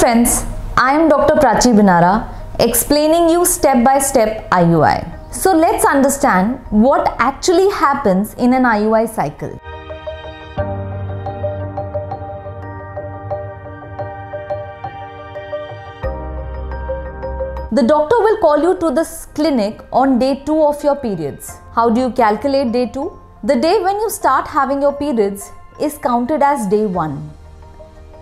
friends, I am Dr. Prachi Binara explaining you step by step IUI. So let's understand what actually happens in an IUI cycle. The doctor will call you to this clinic on day 2 of your periods. How do you calculate day 2? The day when you start having your periods is counted as day 1.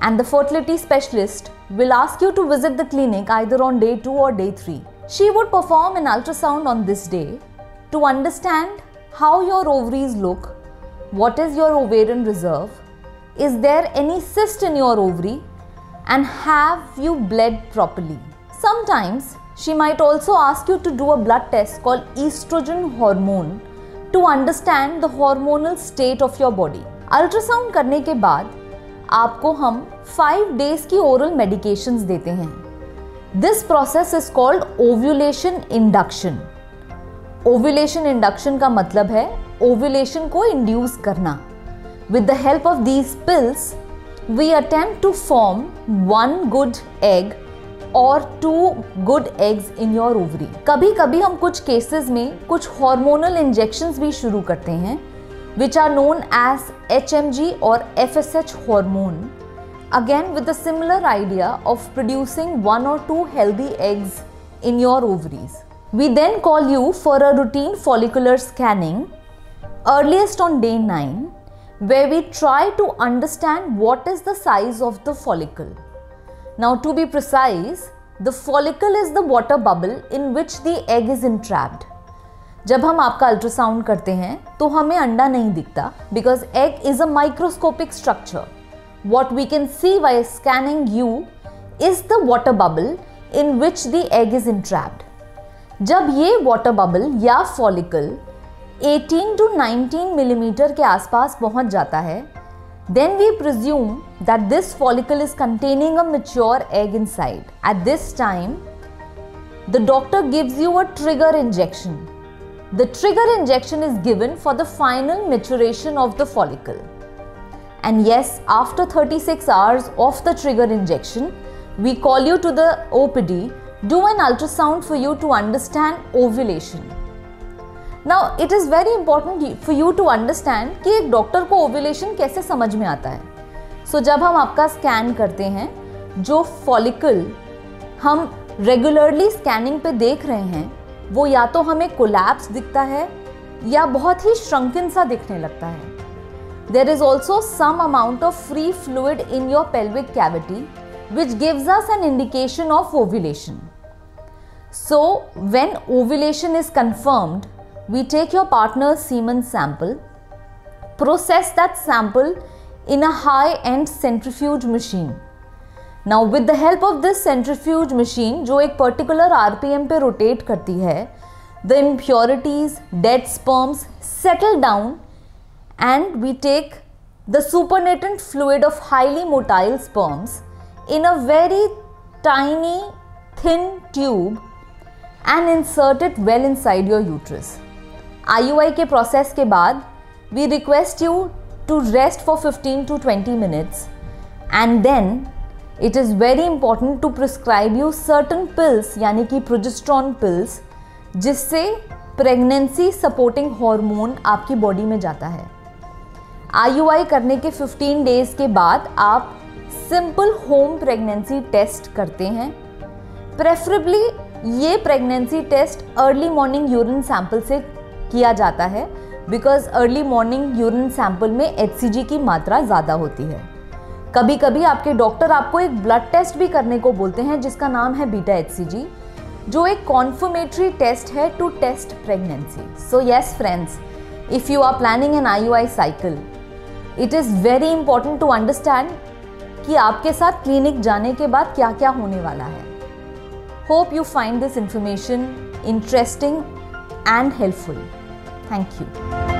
And the fertility specialist will ask you to visit the clinic either on day 2 or day 3. She would perform an ultrasound on this day to understand how your ovaries look, what is your ovarian reserve, is there any cyst in your ovary, and have you bled properly. Sometimes she might also ask you to do a blood test called estrogen hormone to understand the hormonal state of your body. Ultrasound करने के बाद आपको हम 5 days की oral medications देते हैं. This process is called ovulation induction. Ovulation induction का मतलब है ओव्यूलेशन को इंड्यूस करना. With the help of these pills we attempt to form 1 good egg और 2 good eggs in your ovary. कभी कभी हम कुछ केसेस में कुछ हार्मोनल इंजेक्शंस भी शुरू करते हैं which are known as HMG or FSH hormone, again with the similar idea of producing 1 or 2 healthy eggs in your ovaries. We then call you for a routine follicular scanning, earliest on day 9, where we try to understand what is the size of the follicle. Now to be precise, the follicle is the water bubble in which the egg is entrapped. जब हम आपका ultrasound करते हैं तो हमें अंडा नहीं दिखता because egg is a microscopic structure. What we can see by scanning you is the water bubble in which the egg is entrapped. जब ये वाटर बबल या फॉलिकल 18 to 19 मिलीमीटर के आसपास पहुंच जाता है, then we presume that this follicle is containing a mature egg inside. At this time, the doctor gives you a trigger injection. The trigger injection is given for the final maturation of the follicle. And yes, after 36 hours of the trigger injection, we call you to the OPD, do an ultrasound for you to understand ovulation. Now, it is very important for you to understand कि एक doctor को ovulation कैसे समझ में आता है. So, जब हम आपका स्कैन करते हैं, जो फॉलिकल हम रेगुलरली स्कैनिंग पे देख रहे हैं वो या तो हमें कोलैप्स दिखता है या बहुत ही श्रंकन सा दिखने लगता है. There is also some amount of free fluid in your pelvic cavity which gives us an indication of ovulation. So when ovulation is confirmed, we take your partner semen sample, process that sample in a high end centrifuge machine. Now with the help of this centrifuge machine जो एक particular RPM पे rotate करती है, the impurities, dead sperms settle down and we take the supernatant fluid of highly motile sperms in a very tiny thin tube and insert it well inside your uterus. IUI के process के बाद we request you to rest for 15 to 20 minutes and then it is very important to prescribe you certain pills यानी कि progesterone pills जिससे pregnancy supporting hormone आपकी body में जाता है. IUI करने के 15 days के बाद आप simple home pregnancy test करते हैं. Preferably ये pregnancy test early morning urine sample से किया जाता है because early morning urine sample में HCG की मात्रा ज़्यादा होती है. कभी कभी आपके डॉक्टर आपको एक ब्लड टेस्ट भी करने को बोलते हैं जिसका नाम है बीटा HCG, जो एक कॉन्फर्मेटरी टेस्ट है to test pregnancy. So yes friends, if you are planning an IUI cycle, it is very important to understand कि आपके साथ क्लिनिक जाने के बाद क्या क्या होने वाला है. Hope you find this information interesting and helpful. Thank you.